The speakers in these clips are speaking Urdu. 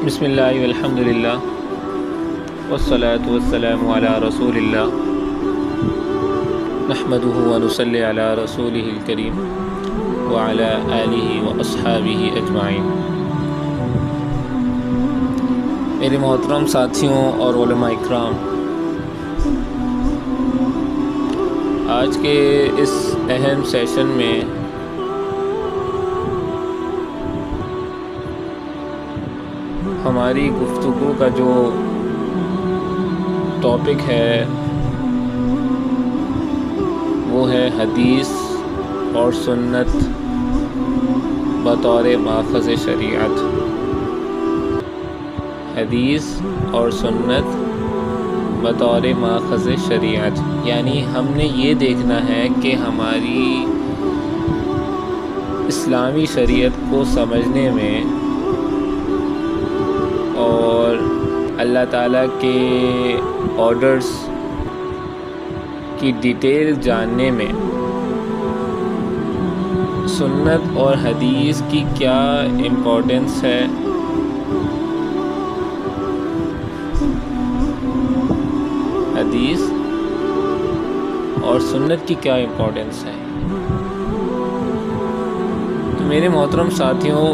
بسم اللہ والحمد للہ والصلاة والسلام علی رسول اللہ نحمدہ ونصلی علی رسولہ الکریم وعلی آلہ واصحابہ اجمعین۔ میرے محترم ساتھیوں اور علماء اکرام، آج کے اس اہم سیشن میں ہماری گفتگو کا جو ٹاپک ہے وہ ہے حدیث اور سنت بطور ماخذ شریعت۔ حدیث اور سنت بطور ماخذ شریعت، یعنی ہم نے یہ دیکھنا ہے کہ ہماری اسلامی شریعت کو سمجھنے میں اور اللہ تعالیٰ کے آرڈرز کی ڈیٹیل جاننے میں سنت اور حدیث کی کیا امپورٹنس ہے، حدیث اور سنت کی کیا امپورٹنس ہے۔ تو میرے محترم ساتھیوں،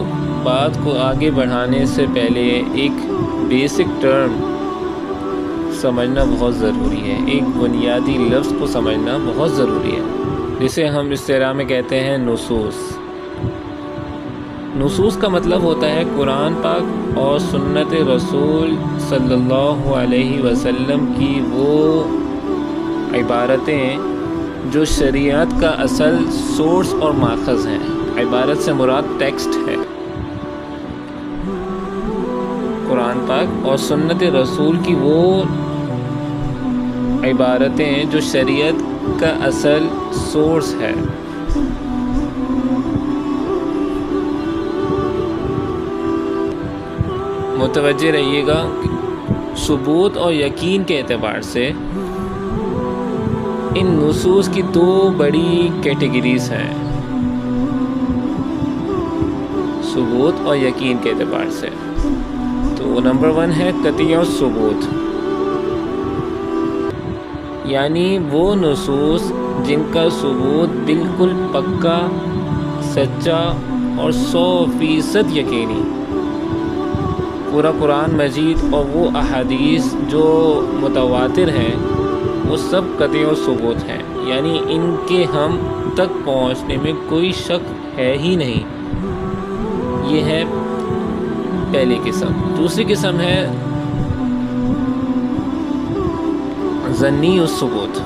بات کو آگے بڑھانے سے پہلے ایک بیسک ٹرم سمجھنا بہت ضروری ہے، ایک بنیادی لفظ کو سمجھنا بہت ضروری ہے، جسے ہم اصطلاح میں کہتے ہیں نصوص۔ نصوص کا مطلب ہوتا ہے قرآن پاک اور سنت رسول صلی اللہ علیہ وسلم کی وہ عبارتیں جو شریعت کا اصل سورس اور ماخذ ہیں۔ عبارت سے مراد ٹیکسٹ ہے، قرآن پاک اور سنت رسول کی وہ عبارتیں جو شریعت کا اصل سورس ہے۔ متوجہ رہیے گا، ثبوت اور یقین کے اعتبار سے ان نصوص کی دو بڑی کیٹیگریز ہیں، ثبوت اور یقین کے اعتبار سے۔ تو نمبر 1 ہے قطعی ثبوت، یعنی وہ نصوص جن کا ثبوت بالکل پکا، سچا اور 100% یقینی۔ پورا قرآن مجید اور وہ احادیث جو متواتر ہیں وہ سب قطعی ثبوت ہیں، یعنی ان کے ہم تک پہنچنے میں کوئی شک ہے ہی نہیں۔ یہ ہے پہلی قسم۔ دوسری قسم ہے ظنی الثبوت،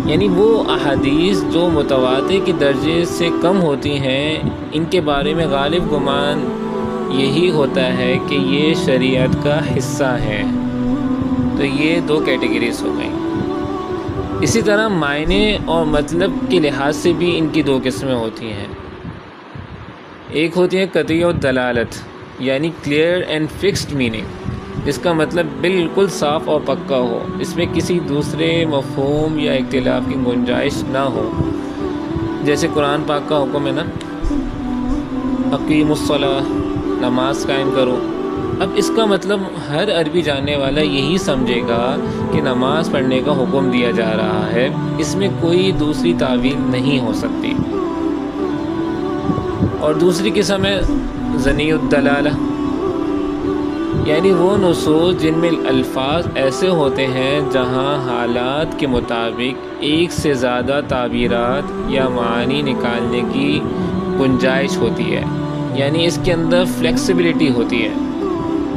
یعنی وہ احادیث جو متواتر کے درجے سے کم ہوتی ہیں، ان کے بارے میں غالب گمان یہی ہوتا ہے کہ یہ شریعت کا حصہ ہے۔ تو یہ دو کیٹیگریز ہو گئیں۔ اسی طرح معنی اور مطلب کے لحاظ سے بھی ان کی دو قسمیں ہوتی ہیں۔ ایک ہوتی ہے قطعی دلالت، یعنی کلیئر اینڈ فکسڈ میننگ، جس کا مطلب بالکل صاف اور پکا ہو، اس میں کسی دوسرے مفہوم یا اختلاف کی گنجائش نہ ہو، جیسے قرآن پاک کا حکم ہے نا، اقیموا الصلاۃ، نماز قائم کرو۔ اب اس کا مطلب ہر عربی جاننے والا یہی سمجھے گا کہ نماز پڑھنے کا حکم دیا جا رہا ہے، اس میں کوئی دوسری تعویل نہیں ہو سکتی۔ اور دوسری قسم ہے ظنی الدلالہ، یعنی وہ نصوص جن میں الفاظ ایسے ہوتے ہیں جہاں حالات کے مطابق ایک سے زیادہ تعبیرات یا معانی نکالنے کی گنجائش ہوتی ہے، یعنی اس کے اندر فلیکسیبلٹی ہوتی ہے۔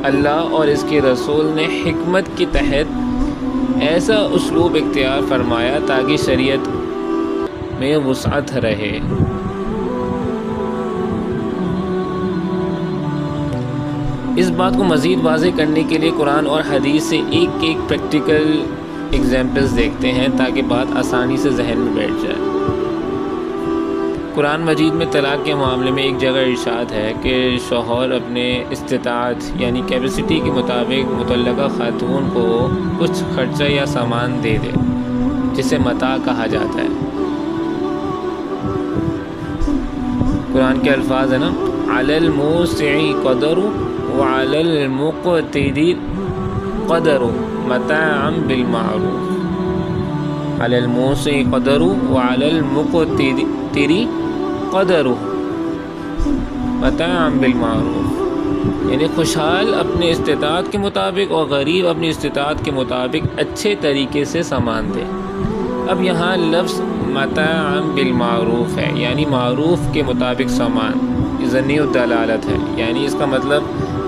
اللہ اور اس کے رسول نے حکمت کے تحت ایسا اسلوب اختیار فرمایا تاکہ شریعت میں وسعت رہے۔ اس بات کو مزید واضح کرنے کے لیے قرآن اور حدیث سے ایک پریکٹیکل ایگزامپلز دیکھتے ہیں تاکہ بات آسانی سے ذہن میں بیٹھ جائے۔ قرآن مجید میں طلاق کے معاملے میں ایک جگہ ارشاد ہے کہ شوہر اپنے استطاعت یعنی کیپیسٹی کے مطابق مطلقہ خاتون کو کچھ خرچہ یا سامان دے دے، جسے متاع کہا جاتا ہے۔ قرآن کے الفاظ ہیں نا، علی الموسع قدر وعلی المقتر قدر متاعا بالمعروف. علی الموسع قدر وعلی المقتر قدر متاعا بالمعروف، یعنی خوشحال اپنے استطاعت کے مطابق اور غریب اپنی استطاعت کے مطابق اچھے طریقے سے سامان دے. اب یہاں لفظ متاعا بالمعروف ہے، یعنی معروف کے مطابق سامان، ضنی الدلالت ہے، یعنی اس کا مطلب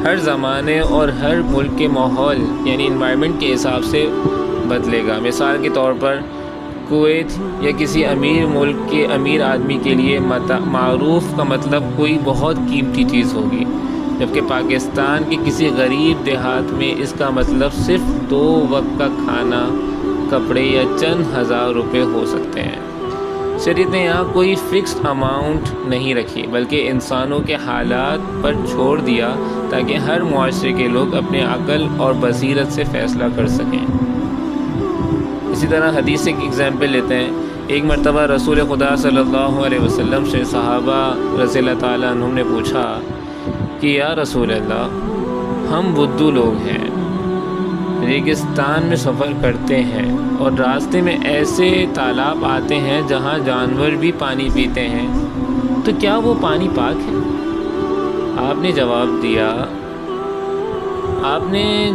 ہر زمانے اور ہر ملک کے ماحول یعنی انوائرمنٹ کے حساب سے بدلے گا. مثال کے طور پر کویت یا کسی امیر ملک کے امیر آدمی کے لیے معروف کا مطلب کوئی بہت قیمتی چیز ہوگی، جبکہ پاکستان کے کسی غریب دیہات میں اس کا مطلب صرف 2 وقت کا کھانا، کپڑے یا چند ہزار روپے ہو سکتے ہیں. شریعت نے یہاں کوئی فکسڈ اماؤنٹ نہیں رکھی، بلکہ انسانوں کے حالات پر چھوڑ دیا تاکہ ہر معاشرے کے لوگ اپنے عقل اور بصیرت سے فیصلہ کر سکیں. اسی طرح حدیث سے ایک ایگزامپل لیتے ہیں. ایک مرتبہ رسول خدا صلی اللہ علیہ وسلم سے صحابہ رضی اللہ تعالیٰ عنہم نے پوچھا کہ یا رسول اللہ، ہم بدو لوگ ہیں، ریگستان میں سفر کرتے ہیں اور راستے میں ایسے تالاب آتے ہیں جہاں جانور بھی پانی پیتے ہیں، تو کیا وہ پانی پاک ہے؟ آپ نے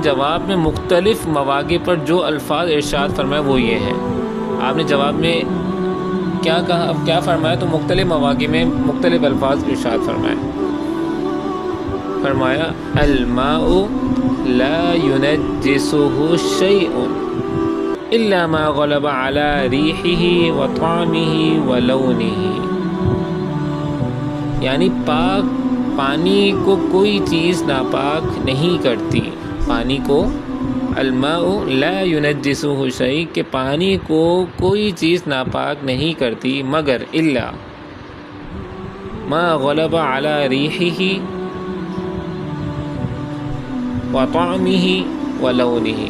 جواب میں مختلف مواقع پر جو الفاظ ارشاد فرمائے وہ یہ ہیں. آپ نے جواب میں کیا فرمایا؟ تو مختلف مواقع میں مختلف الفاظ ارشاد فرمایا الماء لا ينجسه شيء الا ما غلب على ريحه وطعمه ولونه، یعنی پانی کو کوئی چیز ناپاک نہیں کرتی. پانی کو الماء لا ينجسه شيء کہ پانی کو کوئی چیز ناپاک نہیں کرتی مگر الا ما غلب على ريحه وطعمه ولونه،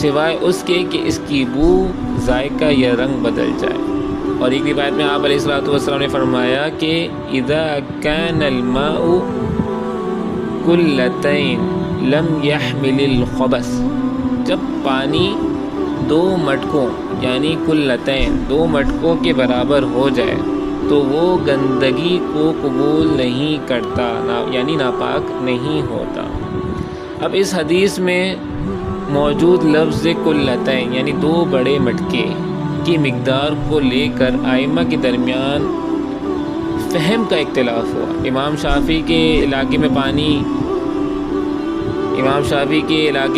سوائے اس کے کہ اس کی بو، ذائقہ یا رنگ بدل جائے. اور ایک روایت میں آپ علیہ الصلوۃ والسلام نے فرمایا کہ اذا كان الماء قلتين لم يحمل الخبث، جب پانی 2 مٹکوں یعنی قلتین 2 مٹکوں کے برابر ہو جائے تو وہ گندگی کو قبول نہیں کرتا، یعنی ناپاک نہیں ہوتا. اب اس حدیث میں موجود لفظ قلتین یعنی 2 بڑے مٹکے کی مقدار کو لے کر ائمہ کے درمیان فہم کا اختلاف ہوا. امام شافعی کے علاقے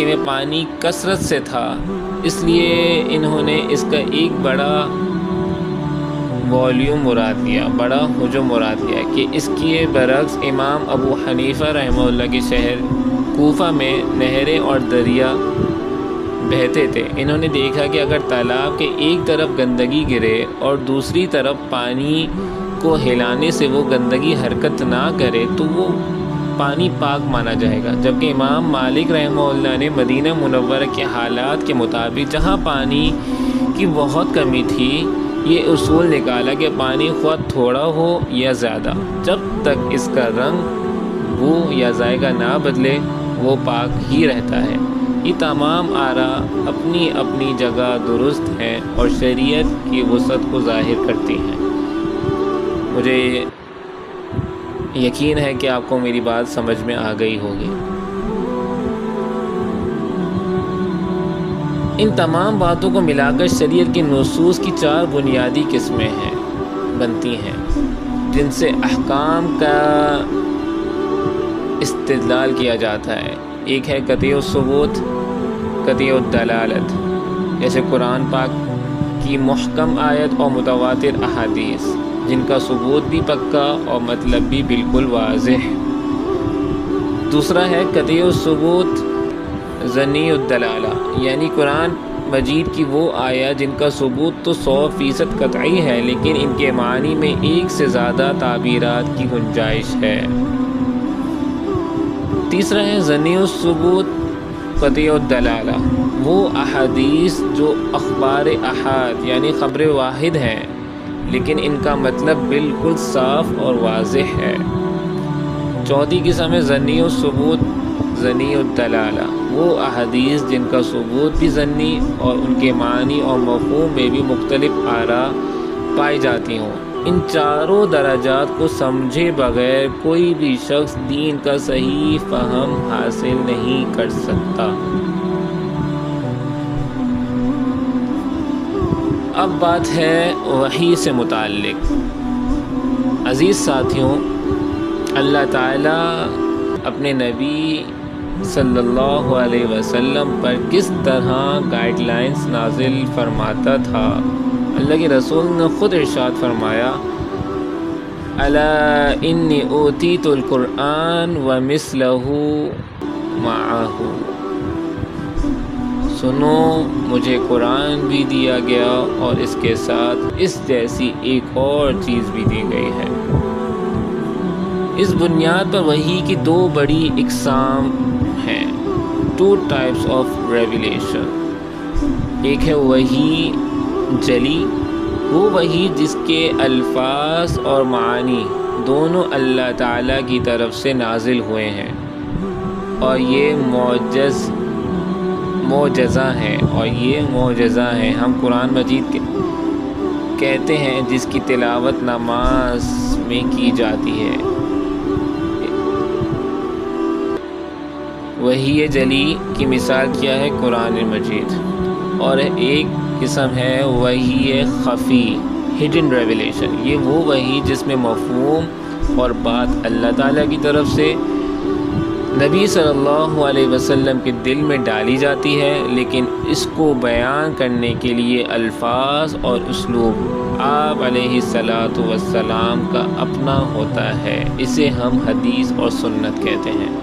میں پانی کثرت سے تھا، اس لیے انہوں نے اس کا ایک بڑا والیوم مراد لیا، بڑا حجم مراد لیا کہ اس کے برعکس امام ابو حنیفہ رحمہ اللہ کے شہر کوفہ میں نہریں اور دریا بہتے تھے. انہوں نے دیکھا کہ اگر تالاب کے ایک طرف گندگی گرے اور دوسری طرف پانی کو ہلانے سے وہ گندگی حرکت نہ کرے تو وہ پانی پاک مانا جائے گا. جبکہ امام مالک رحمہ اللہ نے مدینہ منورہ کے حالات کے مطابق جہاں پانی کی بہت کمی تھی یہ اصول نکالا کہ پانی خواہ تھوڑا ہو یا زیادہ، جب تک اس کا رنگ، بو یا ذائقہ نہ بدلے وہ پاک ہی رہتا ہے. یہ تمام آراء اپنی اپنی جگہ درست ہیں اور شریعت کی وسعت کو ظاہر کرتی ہیں. مجھے یقین ہے کہ آپ کو میری بات سمجھ میں آ گئی ہوگی. ان تمام باتوں کو ملا کر شریعت کی نصوص کی 4 بنیادی قسمیں بنتی ہیں جن سے احکام کا استدلال کیا جاتا ہے. ایک ہے قطعی الثبوت، قطعی الدلالت، جیسے قرآن پاک کی محکم آیت اور متواتر احادیث جن کا ثبوت بھی پکا اور مطلب بھی بالکل واضح. دوسرا ہے قطعی الثبوت ظنی الدلالہ، یعنی قرآن مجید کی وہ آیات جن کا ثبوت تو 100% قطعی ہے لیکن ان کے معنی میں ایک سے زیادہ تعبیرات کی گنجائش ہے. تیسرا ہے ظنی الثبوت قطعی الدلالہ، وہ احادیث جو اخبار احاد یعنی خبر واحد ہیں لیکن ان کا مطلب بالکل صاف اور واضح ہے. چوتھی قسم ہے ظنی الثبوت ظنی الدلالہ، وہ احادیث جن کا ثبوت بھی ظنی اور ان کے معنی اور مفہوم میں بھی مختلف آراء پائی جاتی ہوں۔ ان چاروں درجات کو سمجھے بغیر کوئی بھی شخص دین کا صحیح فہم حاصل نہیں کر سکتا۔ اب بات ہے وحی سے متعلق۔ عزیز ساتھیوں، اللہ تعالیٰ اپنے نبی صلی اللہ علیہ وسلم پر کس طرح گائیڈ لائنز نازل فرماتا تھا، اللہ کے رسول نے خود ارشاد فرمایا، الا انی اوتیت القرآن ومثلہ معہ، سنو مجھے قرآن بھی دیا گیا اور اس کے ساتھ اس جیسی ایک اور چیز بھی دی گئی ہے۔ اس بنیاد پر وحی کی دو بڑی اقسام ہیں، ٹو ٹائپس آف ریویلیشن۔ ایک ہے وحی جلی، وہ وحی جس کے الفاظ اور معانی دونوں اللہ تعالیٰ کی طرف سے نازل ہوئے ہیں، اور یہ معجزہ ہیں، ہم قرآن مجید کہتے ہیں جس کی تلاوت نماز میں کی جاتی ہے۔ وحی جلی کی مثال کیا ہے؟ قرآن مجید۔ اور ایک قسم ہے وحی خفی، ہڈن ریویلیشن، یہ وہ وحی جس میں مفہوم اور بات اللہ تعالیٰ کی طرف سے نبی صلی اللہ علیہ وسلم کے دل میں ڈالی جاتی ہے، لیکن اس کو بیان کرنے کے لیے الفاظ اور اسلوب آپ علیہ الصلاۃ والسلام کا اپنا ہوتا ہے۔ اسے ہم حدیث اور سنت کہتے ہیں۔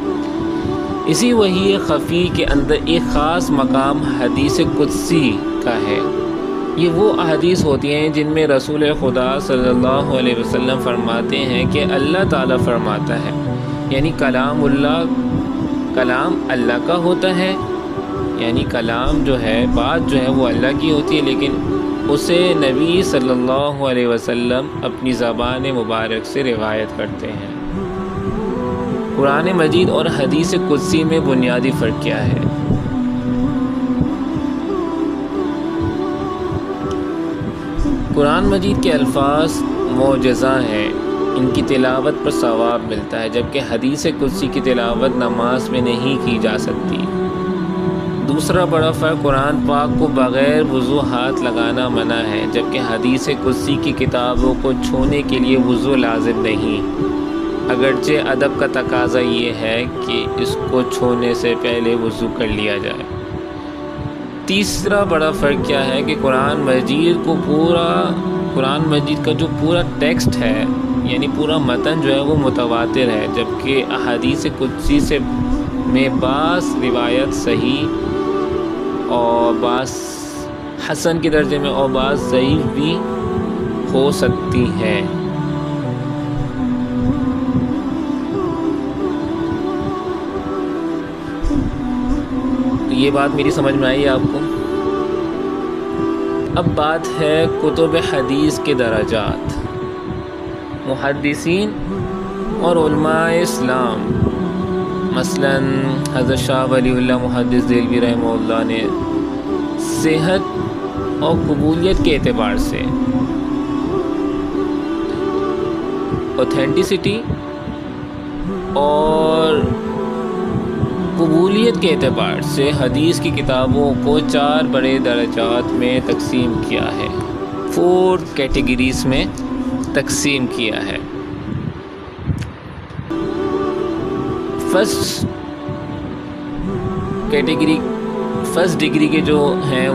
اسی وحی خفی کے اندر ایک خاص مقام حدیث قدسی کا ہے۔ یہ وہ احادیث ہوتی ہیں جن میں رسول خدا صلی اللہ علیہ وسلم فرماتے ہیں کہ اللہ تعالیٰ فرماتا ہے، یعنی کلام اللہ کا ہوتا ہے، یعنی کلام جو ہے، بات جو ہے وہ اللہ کی ہوتی ہے، لیکن اسے نبی صلی اللہ علیہ وسلم اپنی زبان مبارک سے روایت کرتے ہیں۔ قرآن مجید اور حدیث قدسی میں بنیادی فرق کیا ہے؟ قرآن مجید کے الفاظ معجزہ ہیں، ان کی تلاوت پر ثواب ملتا ہے، جبکہ حدیث قدسی کی تلاوت نماز میں نہیں کی جا سکتی۔ دوسرا بڑا فرق، قرآن پاک کو بغیر وضو ہاتھ لگانا منع ہے، جبکہ حدیث قدسی کی کتابوں کو چھونے کے لیے وضو لازم نہیں، اگرچہ ادب کا تقاضا یہ ہے کہ اس کو چھونے سے پہلے وضو کر لیا جائے۔ تیسرا بڑا فرق کیا ہے کہ قرآن مجید کا جو پورا ٹیکسٹ ہے، یعنی پورا متن جو ہے وہ متواتر ہے، جبکہ احادیث قدسی سے میں بعض روایت صحیح اور بعض حسن کے درجے میں اور بعض ضعیف بھی ہو سکتی ہیں۔ یہ بات میری سمجھ میں آئی آپ کو؟ اب بات ہے کتب حدیث کے درجات۔ محدثین اور علماء اسلام، مثلا حضرت شاہ ولی اللہ محدث دہلوی رحمہ اللہ نے صحت اور قبولیت کے اعتبار سے، اوتھینٹسٹی اور قبولیت کے اعتبار سے حدیث کی کتابوں کو 4 بڑے درجات میں تقسیم کیا ہے، 4 کیٹیگریز میں تقسیم کیا ہے۔ فرسٹ ڈگری کے جو ہیں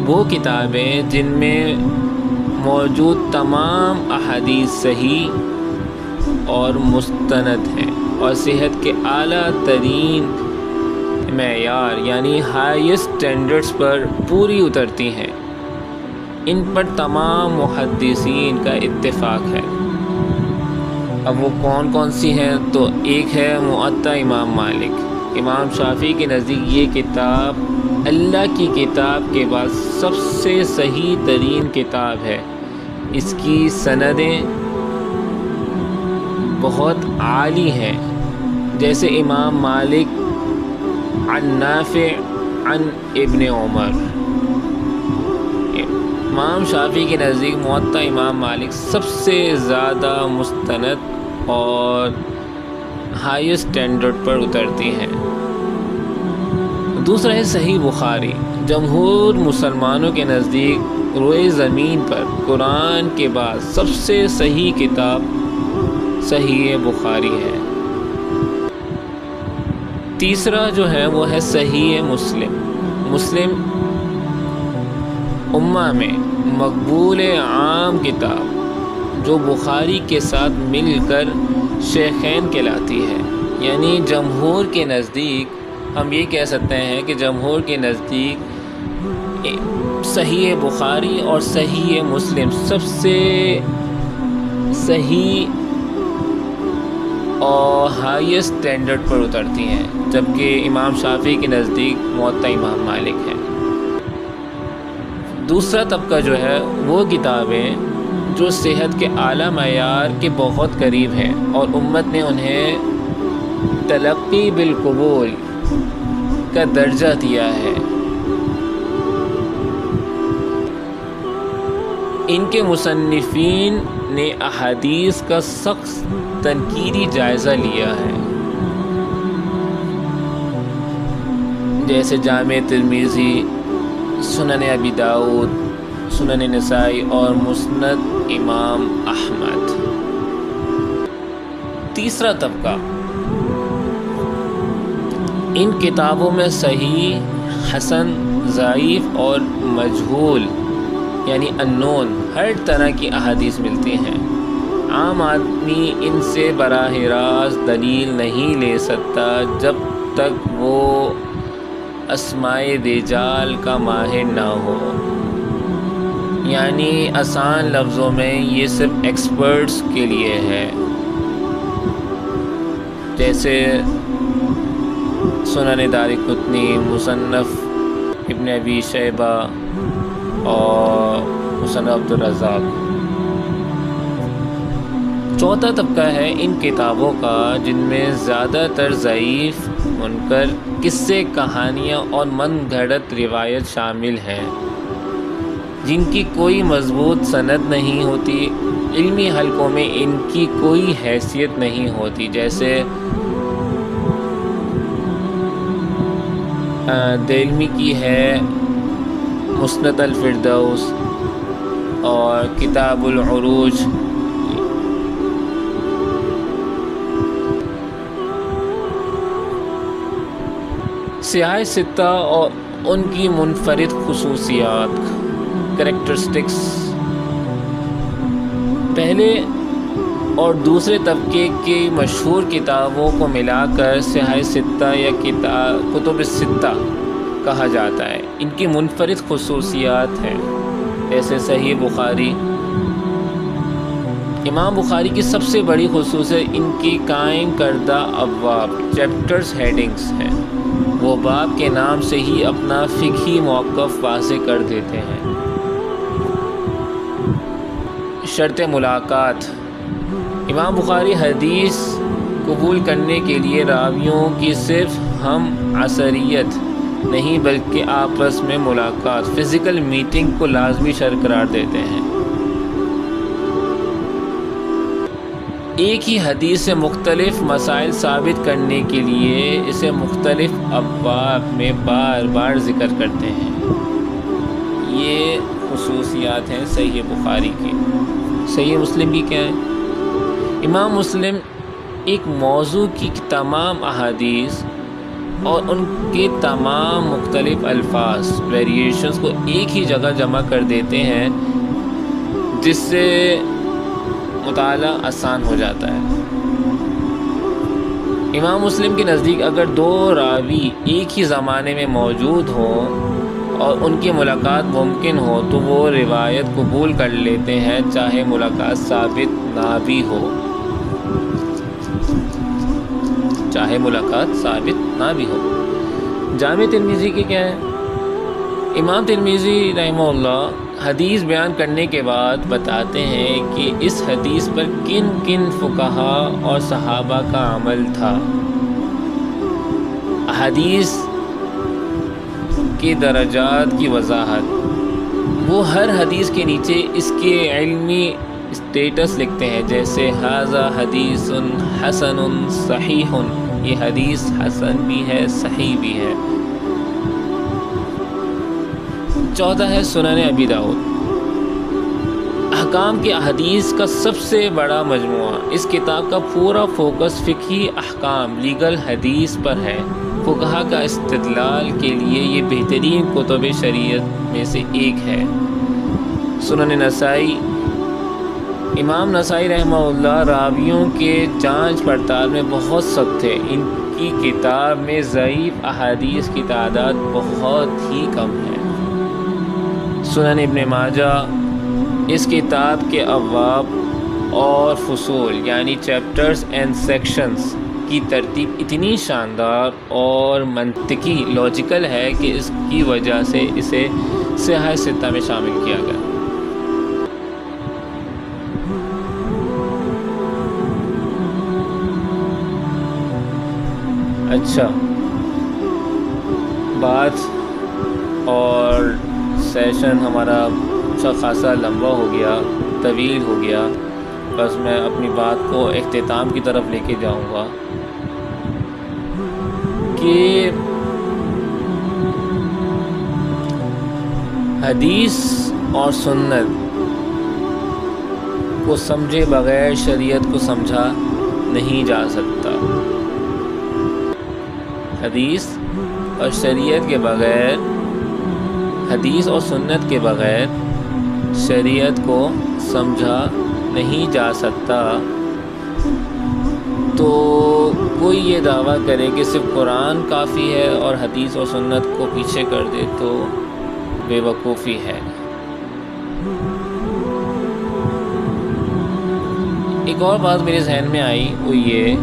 وہ کتابیں جن میں موجود تمام احادیث صحیح اور مستند ہیں اور صحت کے اعلیٰ ترین معیار یعنی ہائیسٹ اسٹینڈرڈز پر پوری اترتی ہیں۔ ان پر تمام محدثین کا اتفاق ہے۔ اب وہ کون کون سی ہیں؟ تو ایک ہے موطا امام مالک۔ امام شافعی کے نزدیک یہ کتاب اللہ کی کتاب کے بعد سب سے صحیح ترین کتاب ہے۔ اس کی سندیں بہت عالی ہیں جیسے امام مالک عن نافع عن ابن عمر۔ امام شافعی کے نزدیک موطا امام مالک سب سے زیادہ مستند اور ہائی اسٹینڈرڈ پر اترتی ہیں۔ دوسرا ہے صحیح بخاری۔ جمہور مسلمانوں کے نزدیک روئے زمین پر قرآن کے بعد سب سے صحیح کتاب صحیح بخاری ہے۔ تیسرا جو ہے وہ ہے صحیح مسلم۔ مسلم امہ میں مقبول عام کتاب جو بخاری کے ساتھ مل کر شیخین کہلاتی ہے۔ یعنی جمہور کے نزدیک ہم یہ کہہ سکتے ہیں کہ جمہور کے نزدیک صحیح بخاری اور صحیح مسلم سب سے صحیح اور ہائیسٹ اسٹینڈرڈ پر اترتی ہیں، جبکہ امام شافعی کے نزدیک موطا امام مالک ہے۔ دوسرا طبقہ جو ہے وہ کتابیں جو صحت کے اعلیٰ معیار کے بہت قریب ہیں اور امت نے انہیں تلقی بالقبول کا درجہ دیا ہے۔ ان کے مصنفین نے احادیث کا سخت تنقیدی جائزہ لیا ہے، جیسے جامع ترمذی، سنن ابی داؤد، سنن نسائی اور مسند امام احمد۔ تیسرا طبقہ، ان کتابوں میں صحیح، حسن، ضعیف اور مجہول یعنی انون ہر طرح کی احادیث ملتی ہیں۔ عام آدمی ان سے براہ راست دلیل نہیں لے سکتا جب تک وہ اسماء رجال کا ماہر نہ ہو۔ یعنی آسان لفظوں میں یہ صرف ایکسپرٹس کے لیے ہے، جیسے سنن دارقطنی، مصنف ابن ابی شیبہ اور مصنف عبدالرزاق۔ چوتھا طبقہ ہے ان کتابوں کا جن میں زیادہ تر ضعیف، منکر، قصے، کہانیاں اور من گھڑت روایت شامل ہیں، جن کی کوئی مضبوط سند نہیں ہوتی، علمی حلقوں میں ان کی کوئی حیثیت نہیں ہوتی، جیسے دیلمی کی ہے مسند الفردوس اور کتاب العروج۔ سیاہ ستہ اور ان کی منفرد خصوصیات، کریکٹرسٹکس۔ پہلے اور دوسرے طبقے کی مشہور کتابوں کو ملا کر سیاہ ستہ یا کتب الستہ کہا جاتا ہے۔ ان کی منفرد خصوصیات ہیں، جیسے صحیح بخاری۔ امام بخاری کی سب سے بڑی خصوصیت ان کی قائم کردہ ابواب، چیپٹرز، ہیڈنگز ہیں۔ وہ باب کے نام سے ہی اپنا فقہی موقف واضح کر دیتے ہیں۔ شرط ملاقات۔ امام بخاری حدیث قبول کرنے کے لیے راویوں کی صرف ہم عصریت نہیں بلکہ آپس میں ملاقات، فزیکل میٹنگ کو لازمی شرط قرار دیتے ہیں۔ ایک ہی حدیث سے مختلف مسائل ثابت کرنے کے لیے اسے مختلف ابواب میں بار بار ذکر کرتے ہیں۔ یہ خصوصیات ہیں صحیح بخاری کی۔ صحیح مسلم کی کیا ہے؟ امام مسلم ایک موضوع کی تمام احادیث اور ان کے تمام مختلف الفاظ، ویریشنز کو ایک ہی جگہ جمع کر دیتے ہیں، جس سے مطالعہ آسان ہو جاتا ہے۔ امام مسلم کے نزدیک اگر دو راوی ایک ہی زمانے میں موجود ہوں اور ان کی ملاقات ممکن ہو تو وہ روایت قبول کر لیتے ہیں، چاہے ملاقات ثابت نہ بھی ہو، چاہے ملاقات ثابت نہ بھی ہو۔ جامع ترمذی کی کیا ہے؟ امام ترمذی رحمہ اللہ حدیث بیان کرنے کے بعد بتاتے ہیں کہ اس حدیث پر کن کن فقہا اور صحابہ کا عمل تھا۔ احادیث کے درجات کی وضاحت، وہ ہر حدیث کے نیچے اس کے علمی اسٹیٹس لکھتے ہیں، جیسے ھذا حدیث حسن صحیح، یہ حدیث حسن بھی ہے صحیح بھی ہے۔ چوتھا ہے سنن ابی داؤد، احکام کے احادیث کا سب سے بڑا مجموعہ۔ اس کتاب کا پورا فوکس فقہی احکام لیگل حدیث پر ہے۔ فقہا کا استدلال کے لیے یہ بہترین کتب شریعت میں سے ایک ہے۔ سنن نسائی، امام نسائی رحمہ اللہ راویوں کے جانچ پڑتال میں بہت سخت تھے۔ ان کی کتاب میں ضعیف احادیث کی تعداد بہت ہی کم ہے۔ سنن ابن ماجہ، اس کتاب کے ابواب اور فصول یعنی چیپٹرز اینڈ سیکشنز کی ترتیب اتنی شاندار اور منطقی لاجیکل ہے کہ اس کی وجہ سے اسے صحاح ستہ میں شامل کیا گیا۔ اچھا، بات اور سیشن ہمارا اچھا خاصا لمبا ہو گیا، طویل ہو گیا، بس میں اپنی بات کو اختتام کی طرف لے کے جاؤں گا کہ حدیث اور سنت کو سمجھے بغیر شریعت کو سمجھا نہیں جا سکتا۔ حدیث اور شریعت کے بغیر، حدیث اور سنت کے بغیر شریعت کو سمجھا نہیں جا سکتا۔ تو کوئی یہ دعویٰ کرے کہ صرف قرآن کافی ہے اور حدیث اور سنت کو پیچھے کر دے تو بے وقوفی ہے۔ ایک اور بات میرے ذہن میں آئی، وہ یہ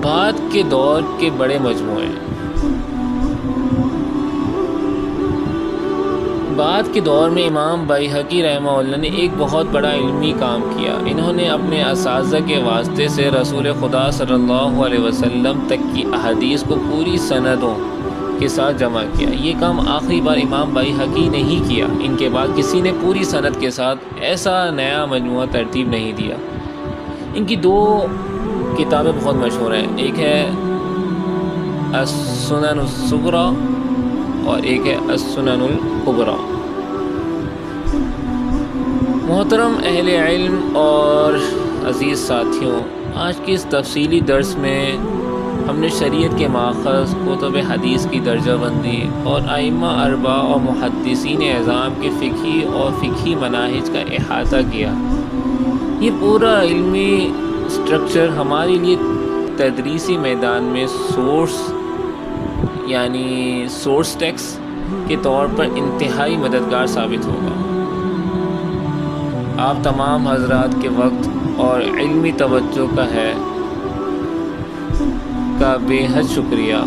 بعد کے دور کے بڑے مجموعے، بعد کے دور میں امام بیہقی رحمہ اللہ نے ایک بہت بڑا علمی کام کیا۔ انہوں نے اپنے اساتذہ کے واسطے سے رسول خدا صلی اللہ علیہ وسلم تک کی احادیث کو پوری سندوں کے ساتھ جمع کیا۔ یہ کام آخری بار امام بیہقی نے ہی کیا، ان کے بعد کسی نے پوری سند کے ساتھ ایسا نیا مجموعہ ترتیب نہیں دیا۔ ان کی دو کتابیں بہت مشہور ہیں، ایک ہے السنن الصغریٰ اور ایک ہے السنن الکبریٰ۔ محترم اہل علم اور عزیز ساتھیوں، آج کے اس تفصیلی درس میں ہم نے شریعت کے ماخذ، کتب حدیث کی درجہ بندی اور ائمہ اربعہ اور محدثین اعظام کے فقہی اور فقہی مناہج کا احاطہ کیا۔ یہ پورا علمی اسٹرکچر ہمارے لیے تدریسی میدان میں سورس ٹیکسٹ کے طور پر انتہائی مددگار ثابت ہوگا۔ آپ تمام حضرات کے وقت اور علمی توجہ کا بے حد شکریہ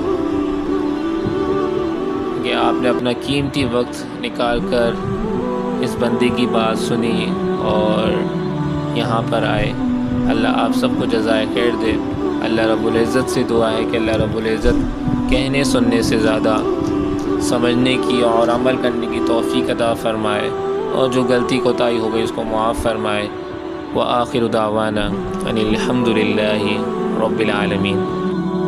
کہ آپ نے اپنا قیمتی وقت نکال کر اس بندے کی بات سنی اور یہاں پر آئے۔ اللہ آپ سب کو جزائے خیر دے۔ اللہ رب العزت سے دعا ہے کہ اللہ رب العزت کہنے سننے سے زیادہ سمجھنے کی اور عمل کرنے کی توفیق عطا فرمائے، اور جو غلطی کوتاہی ہو گئی اس کو معاف فرمائے۔ وآخر دعوانا ان الحمد للہ رب العالمین۔